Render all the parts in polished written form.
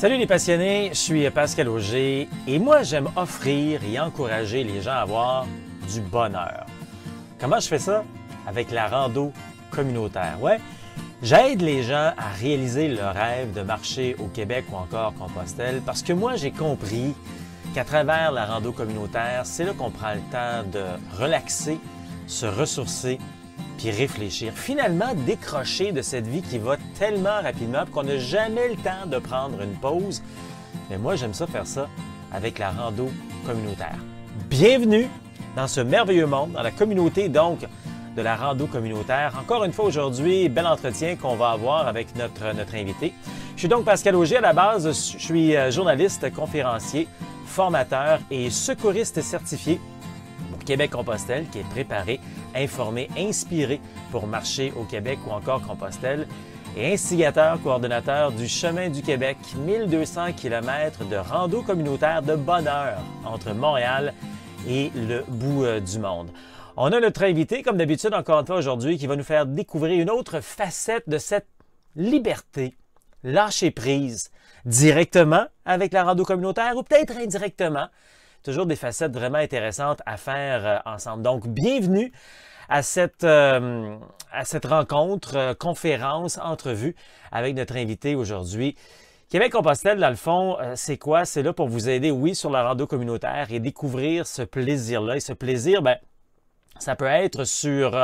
Salut les passionnés, je suis Pascal Auger et moi j'aime offrir et encourager les gens à avoir du bonheur. Comment je fais ça? Avec la rando communautaire. Ouais, j'aide les gens à réaliser leur rêve de marcher au Québec ou encore Compostelle parce que moi j'ai compris qu'à travers la rando communautaire, c'est là qu'on prend le temps de relaxer, se ressourcer puis réfléchir. Finalement, décrocher de cette vie qui va tellement rapidement qu'on n'a jamais le temps de prendre une pause. Mais moi, j'aime ça faire ça avec la rando communautaire. Bienvenue dans ce merveilleux monde, dans la communauté donc de la rando communautaire. Encore une fois aujourd'hui, bel entretien qu'on va avoir avec notre invité. Je suis donc Pascal Auger à la base. Je suis journaliste, conférencier, formateur et secouriste certifié pour Québec-Compostelle qui est préparé, informé, inspiré pour marcher au Québec ou encore Compostelle et instigateur, coordonnateur du Chemin du Québec, 1200 km de rando communautaire de bonheur entre Montréal et le bout du monde. On a notre invité, comme d'habitude, encore une fois aujourd'hui, qui va nous faire découvrir une autre facette de cette liberté, lâcher prise, directement avec la rando communautaire ou peut-être indirectement. Toujours des facettes vraiment intéressantes à faire ensemble. Donc, bienvenue à cette rencontre, conférence, entrevue avec notre invité aujourd'hui. Québec-Compostelle, dans le fond, c'est quoi? C'est là pour vous aider, oui, sur la rando communautaire et découvrir ce plaisir-là. Et ce plaisir, bien, ça peut être sur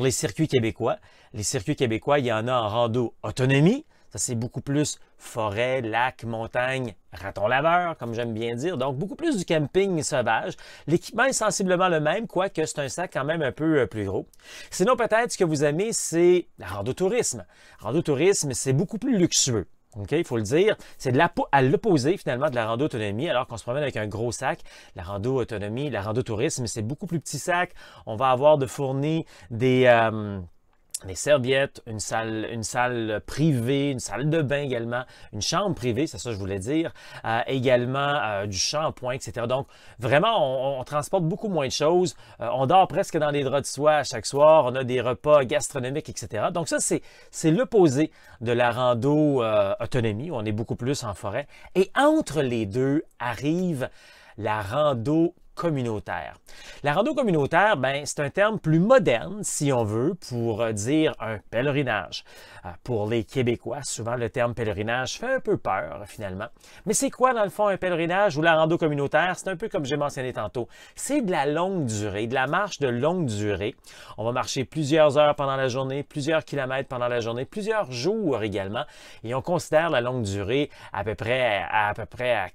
les circuits québécois. Les circuits québécois, il y en a en rando autonomie. Ça, c'est beaucoup plus forêt, lac, montagne, raton laveur, comme j'aime bien dire. Donc, beaucoup plus du camping sauvage. L'équipement est sensiblement le même, quoique c'est un sac quand même un peu plus gros. Sinon, peut-être ce que vous aimez, c'est la rando-tourisme. Rando-tourisme, c'est beaucoup plus luxueux. OK, il faut le dire. C'est à l'opposé, finalement, de la rando-autonomie, alors qu'on se promène avec un gros sac. La rando-autonomie, la rando-tourisme, c'est beaucoup plus petit sac. On va avoir de fournis des serviettes, une salle privée, une salle de bain également, une chambre privée, c'est ça que je voulais dire, également du shampoing, etc. Donc, vraiment, on transporte beaucoup moins de choses. On dort presque dans des draps de soie à chaque soir. On a des repas gastronomiques, etc. Donc, ça, c'est l'opposé de la rando autonomie, où on est beaucoup plus en forêt. Et entre les deux arrive la rando communautaire. La rando communautaire, ben, c'est un terme plus moderne, si on veut, pour dire un pèlerinage. Pour les Québécois, souvent le terme pèlerinage fait un peu peur, finalement. Mais c'est quoi, dans le fond, un pèlerinage ou la rando communautaire? C'est un peu comme j'ai mentionné tantôt. C'est de la longue durée, de la marche de longue durée. On va marcher plusieurs heures pendant la journée, plusieurs kilomètres pendant la journée, plusieurs jours également. Et on considère la longue durée à peu près à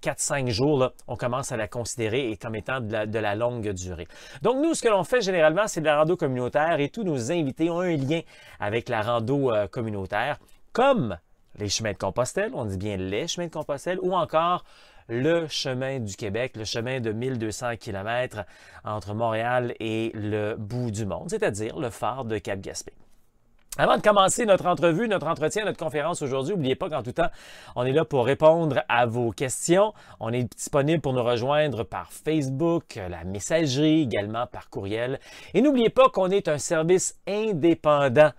4-5 jours. Là, on commence à la considérer comme étant de la longue durée. Donc, nous, ce que l'on fait généralement, c'est de la rando communautaire et tous nos invités ont un lien avec la rando communautaire, comme les chemins de Compostelle, on dit bien les chemins de Compostelle, ou encore le chemin du Québec, le chemin de 1200 km entre Montréal et le bout du monde, c'est-à-dire le phare de Cap-Gaspé. Avant de commencer notre entrevue, notre entretien, notre conférence aujourd'hui, n'oubliez pas qu'en tout temps, on est là pour répondre à vos questions. On est disponible pour nous rejoindre par Facebook, la messagerie, également par courriel. Et n'oubliez pas qu'on est un service indépendant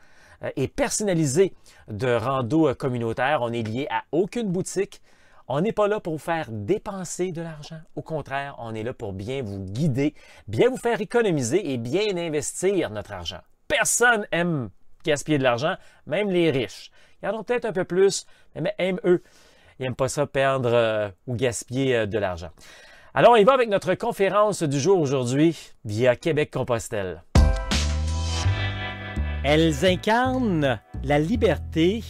et personnalisé de rando communautaire. On est lié à aucune boutique. On n'est pas là pour vous faire dépenser de l'argent. Au contraire, on est là pour bien vous guider, bien vous faire économiser et bien investir notre argent. Personne aime gaspiller de l'argent, même les riches. Ils en ont peut-être un peu plus, mais même eux, ils n'aiment pas ça perdre ou gaspiller de l'argent. Alors, on y va avec notre conférence du jour aujourd'hui via Québec-Compostelle. Elles incarnent la liberté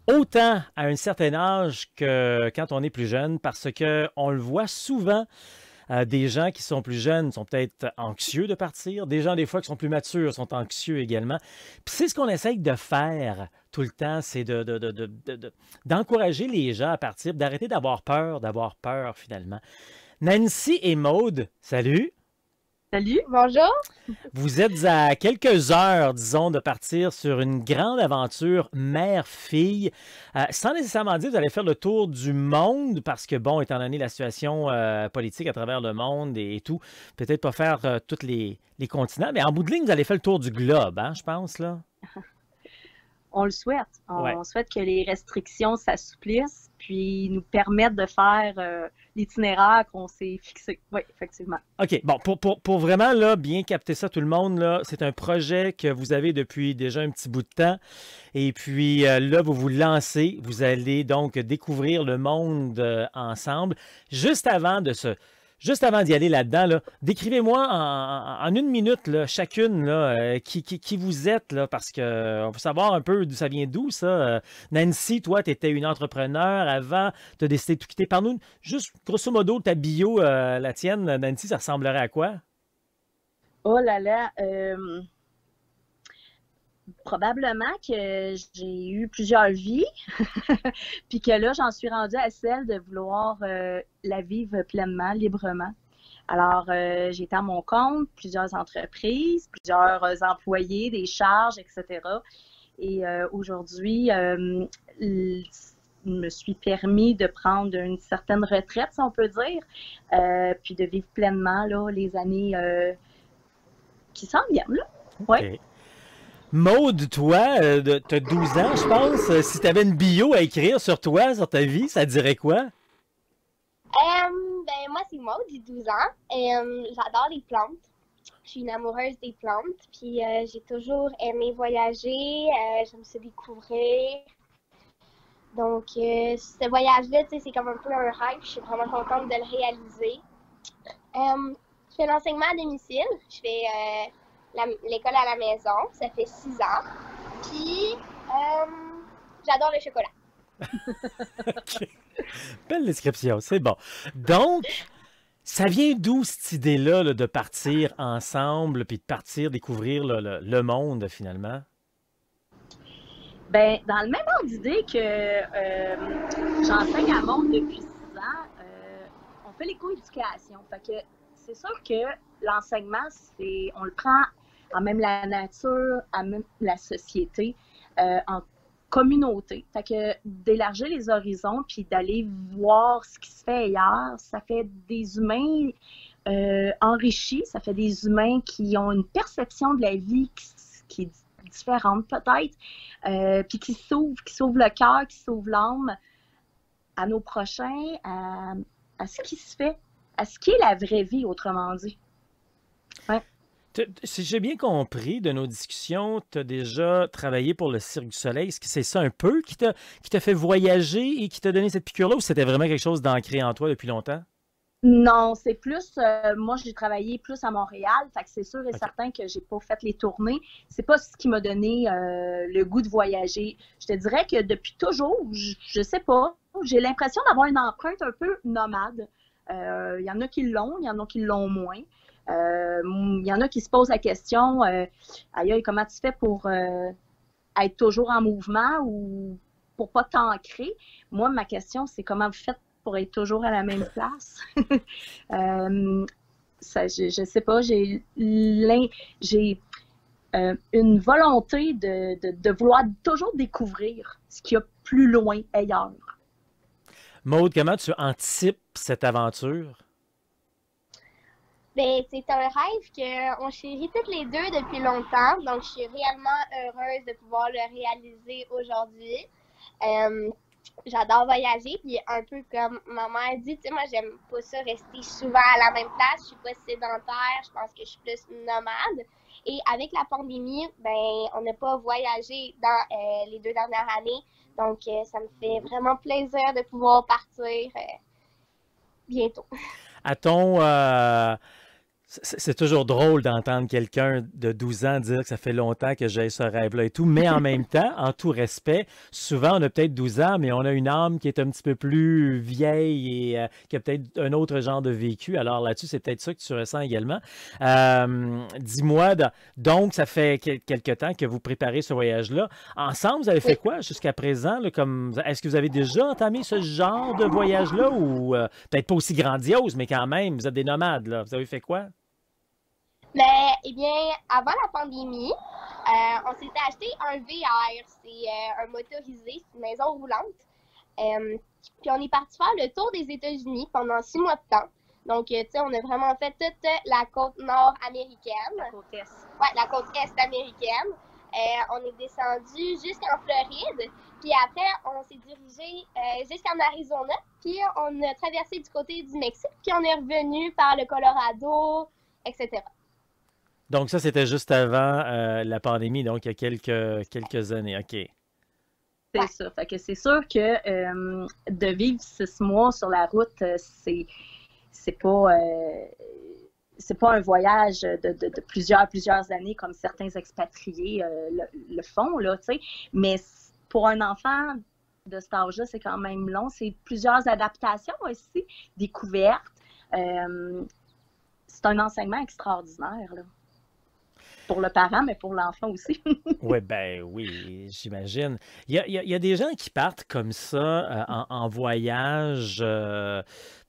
autant à un certain âge que quand on est plus jeune, parce qu'on le voit souvent. Des gens qui sont plus jeunes sont peut-être anxieux de partir. Des gens, des fois, qui sont plus matures sont anxieux également. Puis c'est ce qu'on essaye de faire tout le temps, c'est d'encourager les gens à partir, d'arrêter d'avoir peur finalement. Nancy et Maude, salut! Salut, bonjour! Vous êtes à quelques heures, disons, de partir sur une grande aventure mère-fille. Sans nécessairement dire que vous allez faire le tour du monde, parce que, bon, étant donné la situation politique à travers le monde et tout, peut-être pas faire tous les continents, mais en bout de ligne, vous allez faire le tour du globe, hein, je pense, là? on le souhaite. Ouais. On souhaite que les restrictions s'assouplissent, puis nous permettent de faire l'itinéraire qu'on s'est fixé. Oui, effectivement. OK. Bon, pour vraiment là, bien capter ça, tout le monde, là, c'est un projet que vous avez depuis déjà un petit bout de temps. Et puis là, vous vous lancez. Vous allez donc découvrir le monde ensemble. Juste avant d'y aller là-dedans, là, décrivez-moi en une minute là, chacune là, qui vous êtes, là, parce qu'on veut savoir un peu d'où ça vient d'où, ça. Nancy, toi, tu étais une entrepreneur avant, tu as décidé de tout quitter. Par nous, juste grosso modo, ta bio, la tienne, Nancy, ça ressemblerait à quoi? Oh là là, probablement que j'ai eu plusieurs vies, puis que là, j'en suis rendue à celle de vouloir la vivre pleinement, librement. Alors, j'ai été à mon compte, plusieurs entreprises, plusieurs employés, des charges, etc. Et aujourd'hui, je me suis permis de prendre une certaine retraite, si on peut dire, puis de vivre pleinement là, les années qui s'en viennent. Là. Ouais. OK. Maude, toi, tu as 12 ans, je pense. Si tu avais une bio à écrire sur toi, sur ta vie, ça dirait quoi? Ben, moi, c'est Maud, j'ai 12 ans. J'adore les plantes. Je suis une amoureuse des plantes. Puis j'ai toujours aimé voyager. J'aime se découvrir. Donc, ce voyage-là, c'est comme un peu un rêve. Je suis vraiment contente de le réaliser. Je fais l'enseignement à domicile. Je fais l'école à la maison. Ça fait 6 ans. Puis, j'adore le chocolat. OK. Belle description, c'est bon. Donc, ça vient d'où cette idée-là là, de partir ensemble puis de partir découvrir le monde finalement? Ben, dans le même ordre d'idée que j'enseigne à Monde depuis 6 ans, on fait l'éco-éducation. Fait que c'est sûr que l'enseignement, on le prend à même la nature, à même la société, en communauté. Fait que d'élargir les horizons puis d'aller voir ce qui se fait ailleurs, ça fait des humains enrichis, ça fait des humains qui ont une perception de la vie qui est différente peut-être, puis qui s'ouvrent le cœur, qui s'ouvrent l'âme à nos prochains, à ce qui se fait, à ce qui est la vraie vie, autrement dit. Ouais. Si j'ai bien compris de nos discussions, tu as déjà travaillé pour le Cirque du Soleil. Est-ce que c'est ça un peu qui t'a fait voyager et qui t'a donné cette piqûre-là ou c'était vraiment quelque chose d'ancré en toi depuis longtemps? Non, c'est plus, moi j'ai travaillé plus à Montréal, fait que c'est sûr et OK. certain que j'ai pas fait les tournées. C'est pas ce qui m'a donné le goût de voyager. Je te dirais que depuis toujours, je sais pas, j'ai l'impression d'avoir une empreinte un peu nomade. Il y en a qui l'ont, il y en a qui l'ont moins. Il y en a qui se posent la question, aïe, comment tu fais pour être toujours en mouvement ou pour pas t'ancrer? Moi, ma question, c'est comment vous faites pour être toujours à la même place? Je sais pas, j'ai une volonté de vouloir toujours découvrir ce qu'il y a plus loin ailleurs. Maude, comment tu anticipes cette aventure? Ben, c'est un rêve qu'on chérit toutes les deux depuis longtemps. Donc, je suis réellement heureuse de pouvoir le réaliser aujourd'hui. J'adore voyager, puis un peu comme ma mère dit, tu sais, moi, j'aime pas ça rester souvent à la même place. Je suis pas sédentaire, je pense que je suis plus nomade. Et avec la pandémie, ben, on n'a pas voyagé dans les 2 dernières années. Donc, ça me fait vraiment plaisir de pouvoir partir bientôt. À ton, c'est toujours drôle d'entendre quelqu'un de 12 ans dire que ça fait longtemps que j'ai ce rêve-là et tout, mais en même temps, en tout respect, souvent on a peut-être 12 ans, mais on a une âme qui est un petit peu plus vieille et qui a peut-être un autre genre de vécu. Alors là-dessus, c'est peut-être ça que tu ressens également. Dis-moi, donc ça fait quelque temps que vous préparez ce voyage-là. Ensemble, vous avez fait Oui. quoi jusqu'à présent? Là, est-ce que vous avez déjà entamé ce genre de voyage-là ou peut-être pas aussi grandiose, mais quand même, vous êtes des nomades, là. Vous avez fait quoi? Mais, eh bien, avant la pandémie, on s'était acheté un VR. C'est un motorisé, c'est une maison roulante. Puis on est parti faire le tour des États-Unis pendant 6 mois de temps. Donc, tu sais, on a vraiment fait toute la côte nord américaine. La côte est. Ouais, la côte est américaine. On est descendu jusqu'en Floride, puis après, on s'est dirigé jusqu'en Arizona, puis on a traversé du côté du Mexique, puis on est revenu par le Colorado, etc. Donc ça, c'était juste avant la pandémie, donc il y a quelques années. OK. C'est Ouais. ça. Fait que c'est sûr que de vivre 6 mois sur la route, c'est pas c'est pas un voyage de plusieurs années comme certains expatriés le font, là, tu sais. Mais pour un enfant de cet âge-là, c'est quand même long. C'est plusieurs adaptations aussi, découvertes. C'est un enseignement extraordinaire, là. Pour le parent, mais pour l'enfant aussi. Ouais, ben oui, j'imagine. Il y a des gens qui partent comme ça en voyage,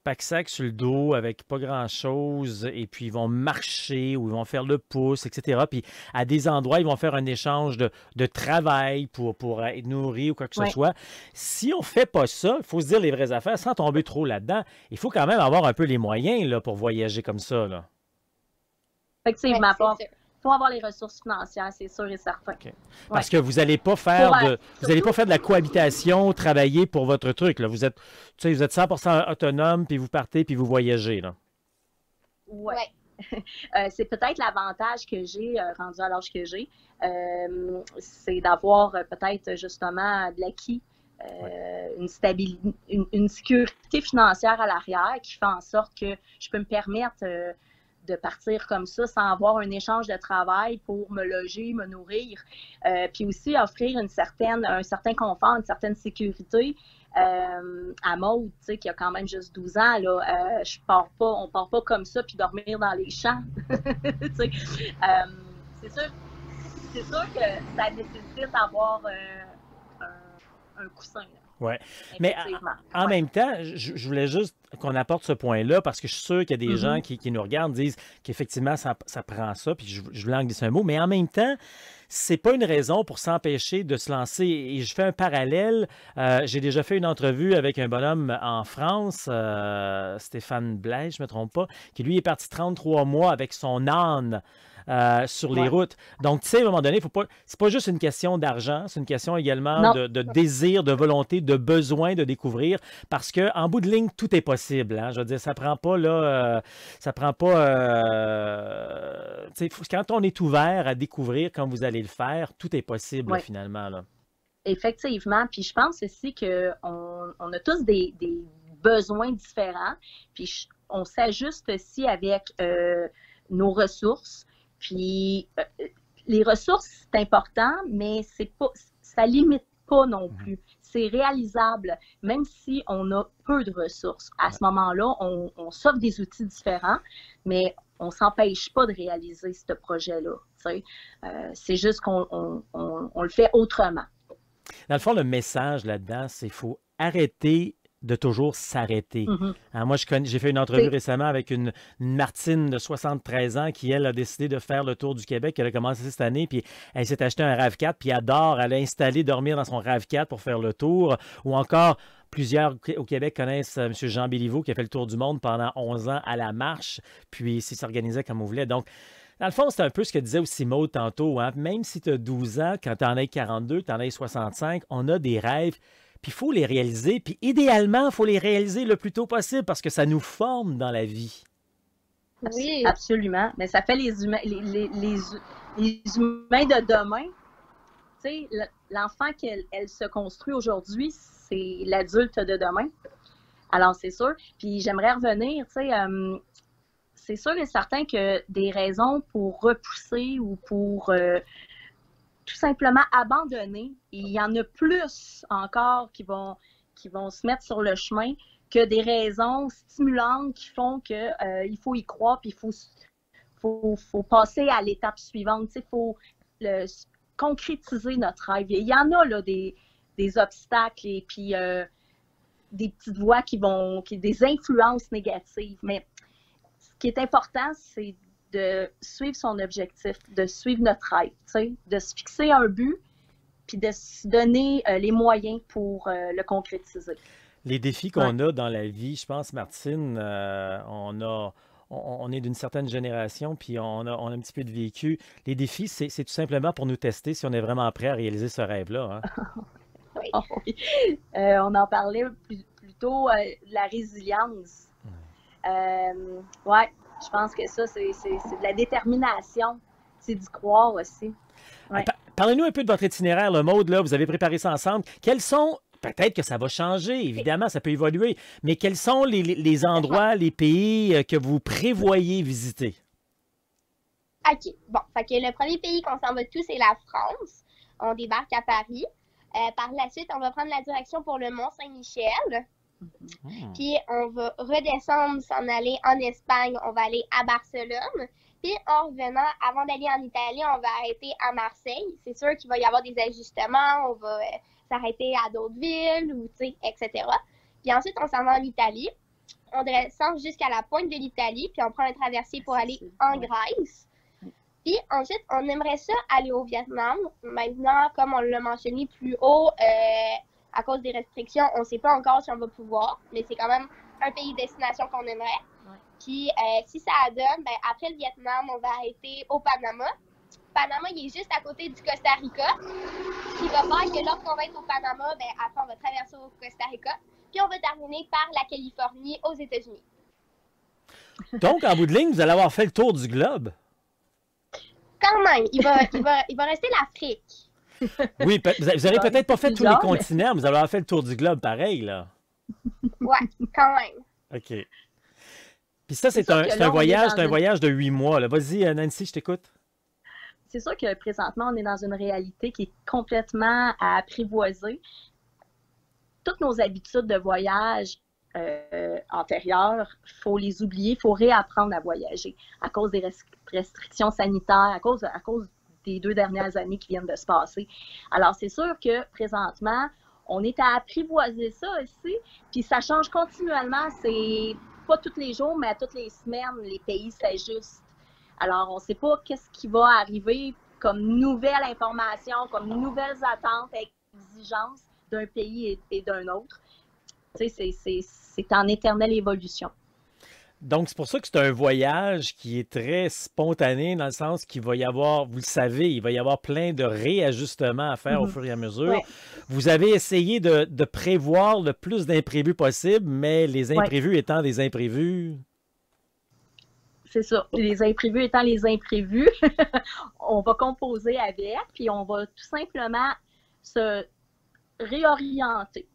pack-sac sur le dos avec pas grand-chose, et puis ils vont marcher ou ils vont faire le pouce, etc. Puis à des endroits, ils vont faire un échange de travail pour être nourris ou quoi que ce Ouais. soit. Si on fait pas ça, il faut se dire les vraies affaires sans tomber trop là-dedans. Il faut quand même avoir un peu les moyens là, pour voyager comme ça, là. Ouais, Effectivement, c'est sûr. faut avoir les ressources financières, c'est sûr et certain. OK. Ouais. Parce que vous n'allez pas faire Pour, vous allez surtout, pas faire de la cohabitation, travailler pour votre truc, là. Vous êtes 100% autonome, puis vous partez, puis vous voyagez, là. ouais. Ouais. C'est peut-être l'avantage que j'ai rendu à l'âge que j'ai, c'est d'avoir peut-être justement de l'acquis, une stabilité, une sécurité financière à l'arrière qui fait en sorte que je peux me permettre de partir comme ça sans avoir un échange de travail pour me loger, me nourrir, puis aussi offrir un certain confort, une certaine sécurité. À Maud, tu sais, qui a quand même juste 12 ans, là, on part pas comme ça puis dormir dans les champs. Tu sais. C'est sûr que ça nécessite d'avoir un coussin, là, Ouais. Mais effectivement. en Ouais. même temps, je voulais juste qu'on apporte ce point-là parce que je suis sûr qu'il y a des gens qui nous regardent disent qu'effectivement, ça prend ça, puis je voulais en glisser un mot, mais en même temps, c'est pas une raison pour s'empêcher de se lancer. Et je fais un parallèle. J'ai déjà fait une entrevue avec un bonhomme en France, Stéphane Blaise, je me trompe pas, qui lui est parti 33 mois avec son âne sur les Ouais. routes. Donc, tu sais, à un moment donné, c'est pas juste une question d'argent, c'est une question également Non. de désir, de volonté, de besoin de découvrir, parce que en bout de ligne, tout est possible, hein. Je veux dire, ça prend pas là, ça prend pas. Tu sais, quand on est ouvert à découvrir, comme vous allez le faire, tout est possible là, Ouais. finalement là. Effectivement. Puis je pense aussi qu'on a tous des besoins différents. Puis on s'ajuste aussi avec nos ressources. Puis les ressources, c'est important, mais ça limite pas non plus. C'est réalisable, même si on a peu de ressources. À ce moment-là, on s'offre des outils différents, mais on ne s'empêche pas de réaliser ce projet-là. C'est juste qu'on le fait autrement. Dans le fond, le message là-dedans, c'est qu'il faut arrêter de toujours s'arrêter. Hein, moi, j'ai fait une entrevue récemment avec une Martine de 73 ans qui, elle, a décidé de faire le tour du Québec. Elle a commencé cette année, puis elle s'est acheté un RAV4, puis elle adore, elle a installé dormir dans son RAV4 pour faire le tour. Ou encore, plusieurs au Québec connaissent M. Jean Béliveau qui a fait le tour du monde pendant 11 ans à la marche, puis il s'organisait comme on voulait. Donc, dans le fond, c'est un peu ce que disait aussi Maud tantôt. Hein? Même si tu as 12 ans, quand tu en as 42, tu en as 65, on a des rêves. Puis il faut les réaliser. Puis idéalement, il faut les réaliser le plus tôt possible parce que ça nous forme dans la vie. Oui. Absolument. Mais ça fait les humains, les humains de demain. Tu sais, l'enfant qu'elle se construit aujourd'hui, c'est l'adulte de demain. Alors, c'est sûr. Puis j'aimerais revenir, tu sais, c'est sûr et certain que des raisons pour repousser ou pour tout simplement abandonner, il y en a plus encore qui vont se mettre sur le chemin que des raisons stimulantes qui font que il faut y croire puis il faut passer à l'étape suivante. Il faut concrétiser notre rêve. Il y en a là des obstacles et puis des petites voix des influences négatives. Mais ce qui est important, c'est de suivre son objectif, de suivre notre rêve, de se fixer un but, puis de se donner les moyens pour le concrétiser. Les défis qu'on a dans la vie, je pense, Martine, on on est d'une certaine génération, puis on a un petit peu de vécu. Les défis, c'est tout simplement pour nous tester si on est vraiment prêt à réaliser ce rêve-là. Hein. Oui. Oh, oui. On en parlait plutôt de la résilience. Ouais, je pense que ça, c'est de la détermination. C'est d'y croire aussi. Ouais. Parlez-nous un peu de votre itinéraire, le Maude, là, vous avez préparé ça ensemble. Quels sont, peut-être que ça va changer, évidemment, ça peut évoluer, mais quels sont les endroits, les pays que vous prévoyez visiter? OK. Bon, fait que le premier pays qu'on s'en va tous, c'est la France. On débarque à Paris. Par la suite, on va prendre la direction pour le Mont-Saint-Michel. Puis, on va redescendre, s'en aller en Espagne. On va aller à Barcelone. Puis, en revenant, avant d'aller en Italie, on va arrêter à Marseille. C'est sûr qu'il va y avoir des ajustements. On va s'arrêter à d'autres villes, ou, etc. Puis ensuite, on s'en va en Italie. On descend jusqu'à la pointe de l'Italie. Puis, on prend un traversier pour aller en Grèce. Puis ensuite, on aimerait ça aller au Vietnam. Maintenant, comme on l'a mentionné plus haut, à cause des restrictions, on ne sait pas encore si on va pouvoir, mais c'est quand même un pays destination qu'on aimerait. Ouais. Puis si ça donne, ben, après le Vietnam, on va arrêter au Panama. Panama, il est juste à côté du Costa Rica. Ce qui va faire que lorsqu'on va être au Panama, ben, après, on va traverser au Costa Rica. Puis on va terminer par la Californie aux États-Unis. Donc, en bout de ligne, vous allez avoir fait le tour du globe. Quand même, il va rester l'Afrique. Oui, vous n'avez peut-être pas fait tous les continents, mais vous allez avoir fait le tour du globe pareil, là. Ouais, quand même. OK. Puis ça, c'est un voyage de 8 mois. Vas-y, Nancy, je t'écoute. C'est sûr que présentement, on est dans une réalité qui est complètement à apprivoiser. Toutes nos habitudes de voyage antérieures, il faut les oublier, il faut réapprendre à voyager à cause des restrictions sanitaires, à cause des 2 dernières années qui viennent de se passer. Alors, c'est sûr que présentement, on est à apprivoiser ça aussi, puis ça change continuellement. C'est pas tous les jours, mais à toutes les semaines, les pays s'ajustent. Alors, on ne sait pas qu'est-ce qui va arriver comme nouvelle information, comme nouvelles attentes, exigences d'un pays et d'un autre. Tu sais, c'est en éternelle évolution. Donc, c'est pour ça que c'est un voyage qui est très spontané, dans le sens qu'il va y avoir, vous le savez, il va y avoir plein de réajustements à faire au fur et à mesure. Ouais. Vous avez essayé de prévoir le plus d'imprévus possible, mais les imprévus étant des imprévus. C'est ça. Les imprévus étant les imprévus, on va composer avec, puis on va tout simplement se réorienter.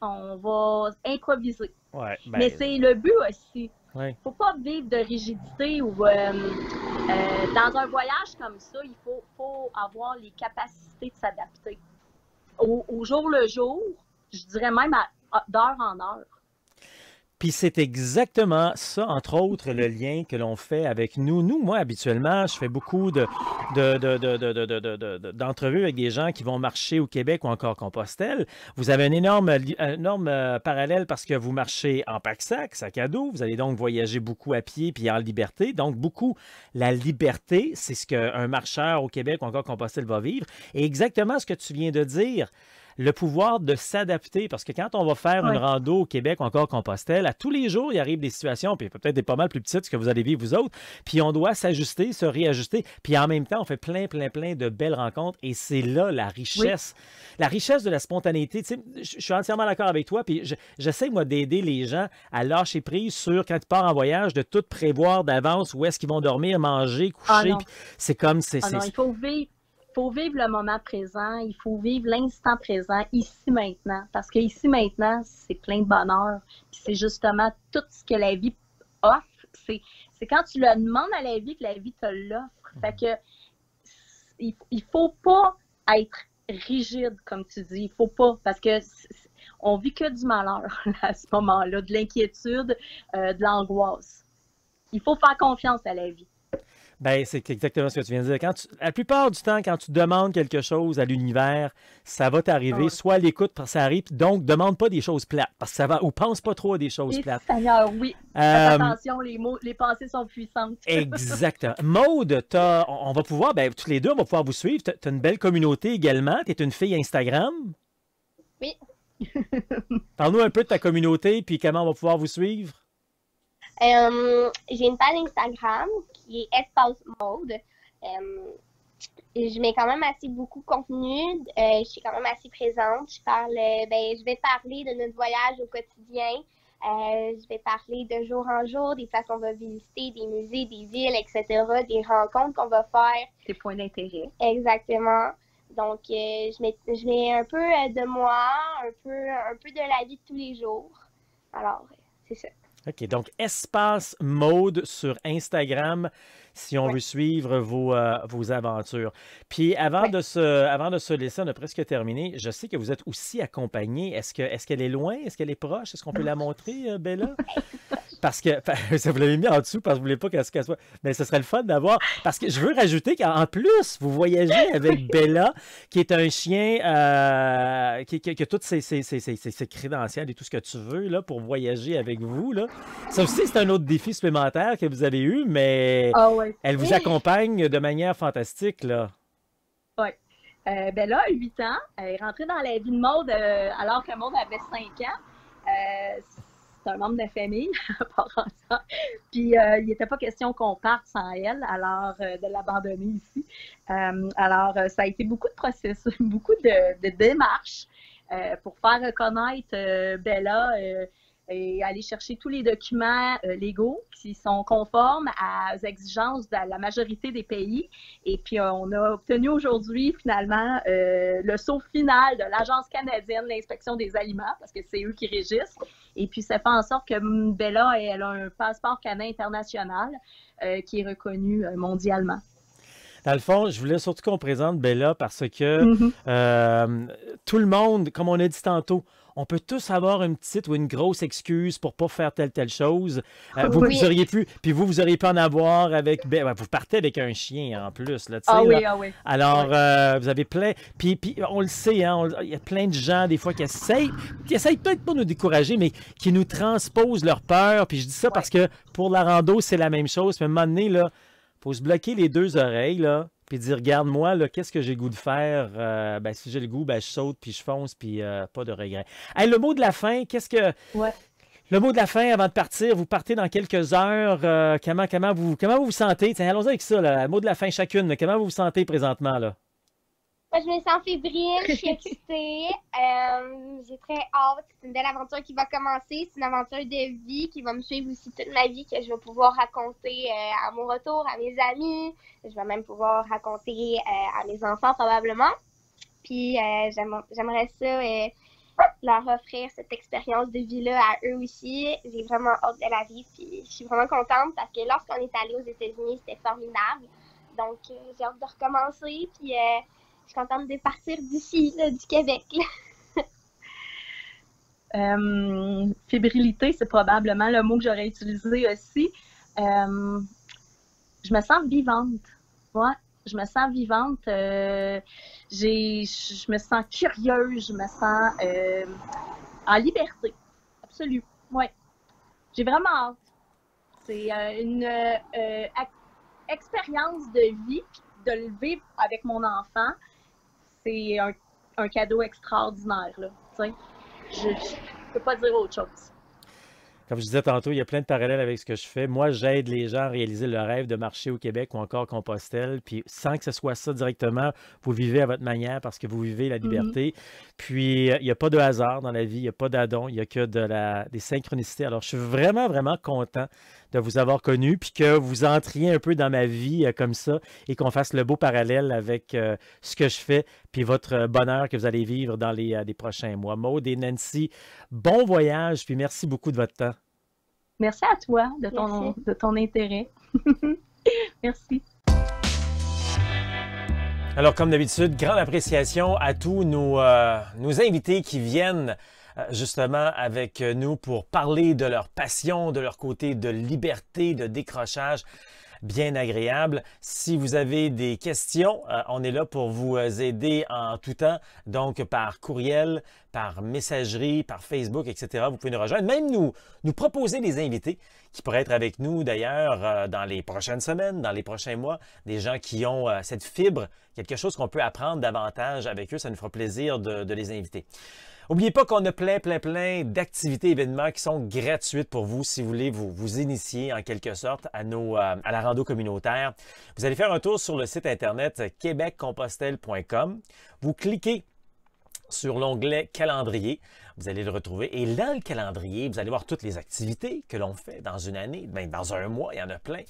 On va improviser. Ouais, mais c'est le but aussi. Il ne faut pas vivre de rigidité ou dans un voyage comme ça, il faut avoir les capacités de s'adapter. Au jour le jour, je dirais même d'heure en heure. Puis c'est exactement ça, entre autres, le lien que l'on fait avec nous. Moi, habituellement, je fais beaucoup d'entrevues avec des gens qui vont marcher au Québec ou encore Compostelle. Vous avez un énorme parallèle parce que vous marchez en pack-sac, sac à dos. Vous allez donc voyager beaucoup à pied puis en liberté. Donc, beaucoup, la liberté, c'est ce qu'un marcheur au Québec ou encore Compostelle va vivre. Et exactement ce que tu viens de dire. Le pouvoir de s'adapter, parce que quand on va faire une rando au Québec ou encore Compostelle, à tous les jours, il arrive des situations, puis peut-être des pas mal plus petites que vous allez vivre vous autres, puis on doit s'ajuster, se réajuster, puis en même temps, on fait plein de belles rencontres, et c'est là la richesse. Oui. La richesse de la spontanéité. Tu sais, je suis entièrement d'accord avec toi, puis j'essaie, moi, d'aider les gens à lâcher prise sur, quand ils partent en voyage, de tout prévoir d'avance, où est-ce qu'ils vont dormir, manger, coucher, c'est comme... non, il faut vivre le moment présent, il faut vivre l'instant présent, ici, maintenant. Parce que ici, maintenant, c'est plein de bonheur. Puis c'est justement tout ce que la vie offre. C'est quand tu le demandes à la vie que la vie te l'offre. Fait que il faut pas être rigide, comme tu dis. Il faut pas, parce que on vit que du malheur à ce moment-là, de l'inquiétude, de l'angoisse. Il faut faire confiance à la vie. Bien, c'est exactement ce que tu viens de dire. La plupart du temps, quand tu demandes quelque chose à l'univers, ça va t'arriver. Soit l'écoute, ça arrive. Donc, demande pas des choses plates, parce que ça va, ou pense pas trop à des choses plates. Seigneur, oui. Attention, les pensées sont puissantes. Exactement. Maude, on va pouvoir, tous les deux, on va pouvoir vous suivre. Tu as une belle communauté également. Tu es une fille Instagram. Oui. Parle-nous un peu de ta communauté, puis comment on va pouvoir vous suivre. J'ai une page Instagram qui est Espace Mode. Je mets quand même assez beaucoup de contenu. Je suis quand même assez présente. Je vais parler de notre voyage au quotidien. Je vais parler de jour en jour, des places qu'on va visiter, des musées, des villes, etc., des rencontres qu'on va faire. Tes points d'intérêt. Exactement. Donc, je mets un peu de moi, un peu de la vie de tous les jours. Alors, c'est ça. OK, donc Espace Mode sur Instagram si on veut suivre vos aventures. Puis avant de se laisser, on a presque terminé. Je sais que vous êtes aussi accompagnée. Est-ce qu'elle est loin? Est-ce qu'elle est proche? Est-ce qu'on peut la montrer, Bella? Parce que, ça vous l'avez mis en dessous parce que vous ne voulez pas qu'elle soit. Mais ce serait le fun d'avoir. Parce que je veux rajouter qu'en plus, vous voyagez avec Bella, qui est un chien qui a toutes ses crédentials et tout ce que tu veux là, pour voyager avec vous. Là. Ça aussi, c'est un autre défi supplémentaire que vous avez eu, mais elle vous accompagne de manière fantastique. Là. Oui. Bella a 8 ans. Elle est rentrée dans la vie de Maude alors que Maude avait 5 ans. C'est un membre de la famille, par exemple. Puis, il n'était pas question qu'on parte sans elle, alors de l'abandonner ici. Alors, ça a été beaucoup de processus, beaucoup de démarches pour faire reconnaître Bella et aller chercher tous les documents légaux qui sont conformes aux exigences de la majorité des pays. Et puis, on a obtenu aujourd'hui, finalement, le saut final de l'Agence canadienne de l'inspection des aliments, parce que c'est eux qui régissent. Et puis, ça fait en sorte que Bella, elle a un passeport canin international qui est reconnu mondialement. Dans le fond, je voulais surtout qu'on présente Bella parce que tout le monde, comme on a dit tantôt, on peut tous avoir une petite ou une grosse excuse pour ne pas faire telle chose. Vous auriez pu, puis vous auriez pu en avoir avec... vous partez avec un chien en plus. Là, oui. Alors, vous avez plein... Puis on le sait, hein, il y a plein de gens des fois qui essayent peut-être pas de nous décourager, mais qui nous transposent leur peur. Puis je dis ça parce que pour la rando, c'est la même chose. Puis à un moment donné, il faut se bloquer les deux oreilles, là, puis dire, regarde-moi, là, qu'est-ce que j'ai le goût de faire? Si j'ai le goût, je saute, puis je fonce, puis pas de regret. Hey, le mot de la fin, qu'est-ce que... Le mot de la fin, avant de partir, vous partez dans quelques heures. Comment vous vous sentez? Tiens, allons-y avec ça, là, le mot de la fin chacune. Comment vous vous sentez présentement, là? Je me sens fébrile, je suis excitée, j'ai très hâte. C'est une belle aventure qui va commencer. C'est une aventure de vie qui va me suivre aussi toute ma vie, que je vais pouvoir raconter à mon retour à mes amis. Je vais même pouvoir raconter à mes enfants probablement. Puis j'aimerais ça leur offrir cette expérience de vie-là à eux aussi. J'ai vraiment hâte de la vivre. Puis je suis vraiment contente parce que lorsqu'on est allé aux États-Unis, c'était formidable. Donc j'ai hâte de recommencer. Puis je suis contente de partir d'ici, du Québec. Fébrilité, c'est probablement le mot que j'aurais utilisé aussi. Je me sens vivante. Ouais, je me sens vivante. Je me sens curieuse. Je me sens en liberté. Absolue. Ouais. J'ai vraiment hâte. C'est une expérience de vie, de le vivre avec mon enfant. C'est un cadeau extraordinaire, là. Je ne peux pas dire autre chose. Comme je disais tantôt, il y a plein de parallèles avec ce que je fais. Moi, j'aide les gens à réaliser le rêve de marcher au Québec ou encore Compostelle. Puis sans que ce soit ça directement, vous vivez à votre manière parce que vous vivez la liberté. Puis il n'y a pas de hasard dans la vie, il n'y a pas d'adon, il n'y a que des synchronicités. Alors, je suis vraiment, vraiment content de vous avoir connu, puis que vous entriez un peu dans ma vie comme ça et qu'on fasse le beau parallèle avec ce que je fais, puis votre bonheur que vous allez vivre dans les prochains mois. Maude et Nancy, bon voyage, puis merci beaucoup de votre temps. Merci à toi de ton intérêt. Merci. Alors, comme d'habitude, grande appréciation à tous nos invités qui viennent justement avec nous pour parler de leur passion, de leur côté de liberté, de décrochage. Bien agréable. Si vous avez des questions, on est là pour vous aider en tout temps, donc par courriel, par messagerie, par Facebook, etc. Vous pouvez nous rejoindre, même nous proposer des invités qui pourraient être avec nous d'ailleurs dans les prochaines semaines, dans les prochains mois, des gens qui ont cette fibre, quelque chose qu'on peut apprendre davantage avec eux, ça nous fera plaisir de les inviter. N'oubliez pas qu'on a plein d'activités, événements qui sont gratuites pour vous si vous voulez vous initier en quelque sorte à la rando communautaire. Vous allez faire un tour sur le site internet québeccompostelle.com. Vous cliquez sur l'onglet calendrier, vous allez le retrouver. Et dans le calendrier, vous allez voir toutes les activités que l'on fait dans une année, bien, dans un mois, il y en a plein.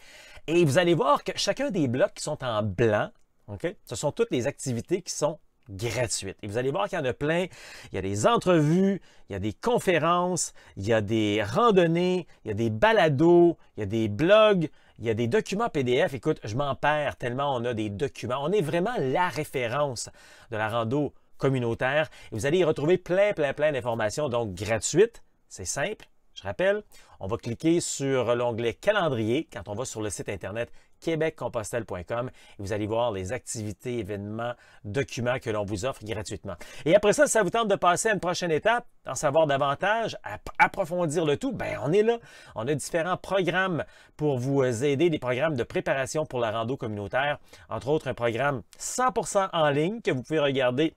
Et vous allez voir que chacun des blocs qui sont en blanc, okay, ce sont toutes les activités qui sont gratuites. Et vous allez voir qu'il y en a plein. Il y a des entrevues, il y a des conférences, il y a des randonnées, il y a des balados, il y a des blogs, il y a des documents PDF. Écoute, je m'en perds tellement on a des documents. On est vraiment la référence de la rando communautaire. Et vous allez y retrouver plein d'informations, donc gratuites. C'est simple. Je rappelle, on va cliquer sur l'onglet calendrier quand on va sur le site internet québeccompostelle.com et vous allez voir les activités, événements, documents que l'on vous offre gratuitement. Et après ça, si ça vous tente de passer à une prochaine étape, en savoir davantage, approfondir le tout, bien, on est là. On a différents programmes pour vous aider, des programmes de préparation pour la rando communautaire, entre autres un programme 100% en ligne que vous pouvez regarder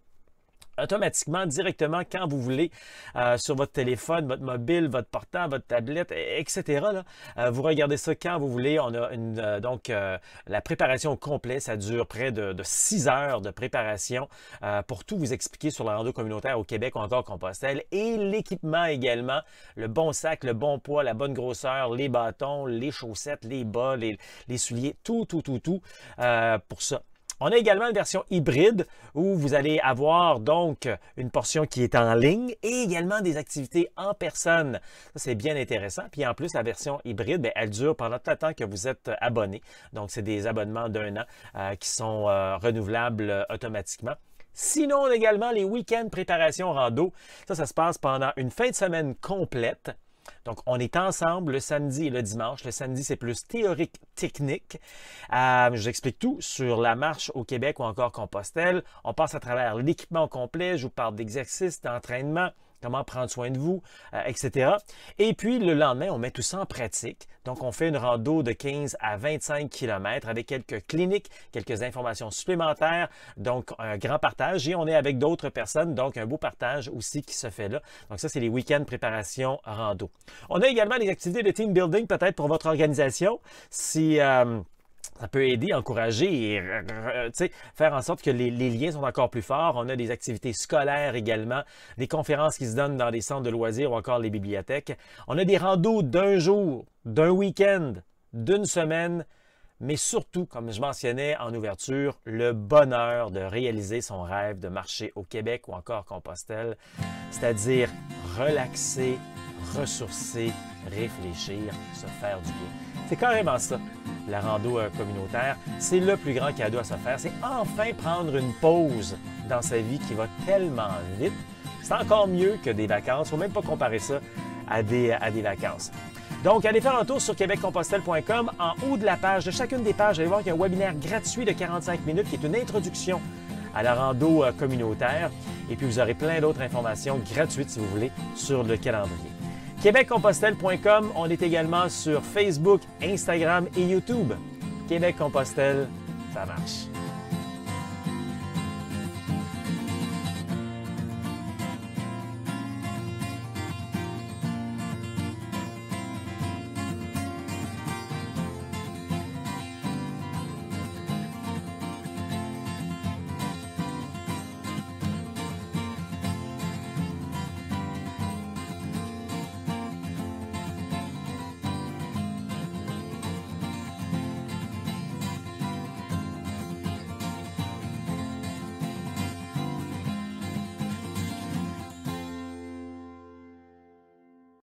automatiquement, directement, quand vous voulez, sur votre téléphone, votre mobile, votre portable, votre tablette, etc. Là. Vous regardez ça quand vous voulez. On a la préparation au complet. Ça dure près de 6 heures de préparation pour tout vous expliquer sur la rando communautaire au Québec ou encore Compostelle. Et l'équipement également, le bon sac, le bon poids, la bonne grosseur, les bâtons, les chaussettes, les bas, les souliers, tout pour ça. On a également une version hybride où vous allez avoir donc une portion qui est en ligne et également des activités en personne. Ça, c'est bien intéressant. Puis en plus, la version hybride, bien, elle dure pendant tout le temps que vous êtes abonné. Donc, c'est des abonnements d'1 an qui sont renouvelables automatiquement. Sinon, on a également les week-ends préparation rando. Ça se passe pendant une fin de semaine complète. Donc, on est ensemble le samedi et le dimanche. Le samedi, c'est plus théorique, technique. Je vous explique tout sur la marche au Québec ou encore Compostelle. On passe à travers l'équipement au complet. Je vous parle d'exercices, d'entraînement, comment prendre soin de vous, etc. Et puis, le lendemain, on met tout ça en pratique. Donc, on fait une rando de 15 à 25 km avec quelques cliniques, quelques informations supplémentaires, donc un grand partage. Et on est avec d'autres personnes, donc un beau partage aussi qui se fait là. Donc, ça, c'est les week-ends préparation rando. On a également des activités de team building peut-être pour votre organisation. Si ça peut aider, encourager et faire en sorte que les liens sont encore plus forts. On a des activités scolaires également, des conférences qui se donnent dans des centres de loisirs ou encore les bibliothèques. On a des randos d'un jour, d'un week-end, d'une semaine, mais surtout, comme je mentionnais en ouverture, le bonheur de réaliser son rêve de marcher au Québec ou encore Compostelle, c'est-à-dire relaxer, ressourcer, réfléchir, se faire du bien. C'est carrément ça, la rando communautaire. C'est le plus grand cadeau à se faire. C'est enfin prendre une pause dans sa vie qui va tellement vite. C'est encore mieux que des vacances. Il ne faut même pas comparer ça à des vacances. Donc, allez faire un tour sur québeccompostelle.com. En haut de la page, de chacune des pages, allez voir qu'il y a un webinaire gratuit de 45 minutes qui est une introduction à la rando communautaire. Et puis, vous aurez plein d'autres informations gratuites, si vous voulez, sur le calendrier. québeccompostelle.com, on est également sur Facebook, Instagram et YouTube. Québec Compostelle, ça marche.